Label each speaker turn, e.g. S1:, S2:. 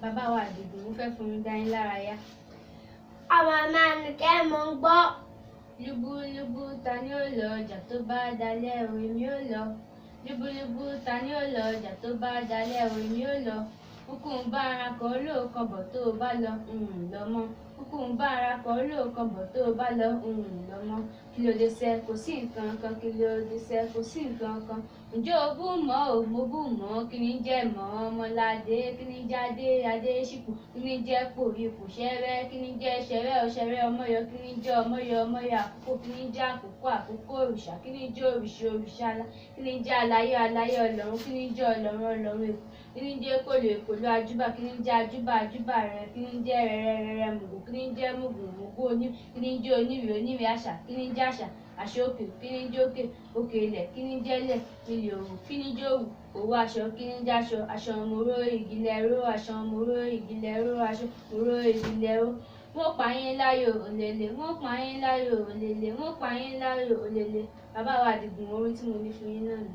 S1: Bàbá wa Àdìgún, mo fẹ́ fún yín dá yín lára yá.
S2: Àwọn máa nù kẹ́ mọ̀ ń gbọ́.
S1: Lúbúlúbú ta ni ó lọ ọjà tó bá dalẹ̀ o, èmi ó lọ. Lúbúlúbú ta ni ó lọ ọjà tó bá dalẹ̀ o, èmi ó lọ. Kúkú ń bá ara kan olóòkan bọ̀ tó o bá lọ, lọ mọ́. Kúkú ń bá ara kan olóòkan bọ̀ tó o bá lọ, lọ mọ́. Kí ló dé sẹ́, kò sí nǹkan kan, kí ló dé sẹ́, kò sí nǹkan kan. Ǹjẹ́ o bú mọ́ o, mo bú mọ́, kí ni jẹ́ mọ́ ọmọládé, kí ni jáde adé ṣìkù, kí ni jẹ́ pò ipò ṣẹ́rẹ́, kí ni jẹ́ ṣẹ́rẹ́ ọ̀ṣẹ́rẹ́ ọmọyọ, kí ni jẹ́ ọmọyọ ọmọyọ àkókò, kí ni jẹ́ àkókò àkókò òrìṣà, kí ni jẹ́ òrìṣà òrìṣà alá, kí ni jẹ́ aláyé aláyé ọlọ́run, kí ni jẹ́ ọlọ́run ọlọ́run èkó, kí ni jẹ́ èkóló èkóló ajúbà, kí ni jẹ́ ajúbà ajúbà rẹ̀, kí ni jẹ́ rẹ̀rẹ̀rẹ̀ mùgù, kí ni jẹ́ mùgù mùgù oní, kí ni jẹ́ onírè onírè àṣà, kí ni jẹ́ àṣà àṣà òkè, kí ni jẹ́ òkè òkè ilẹ̀, kí ni jẹ́ ilẹ̀ ilẹ̀ òwú, kí ni jẹ́ òwú òwú aṣọ, kí ni jẹ́ aṣọ aṣọ mòró ìgìlẹ̀ ró, aṣọ mòró ìgìlẹ̀ ró, aṣọ mòró ìgìlẹ̀ ró. Wọ́n pa yín láyò òlèlè, wọ́n pa yín láyò òlèlè, wọ́n pa yín láyò òlèlè. Bàbá wa Àdìgún, orin tí mo ní fún yín náà nù.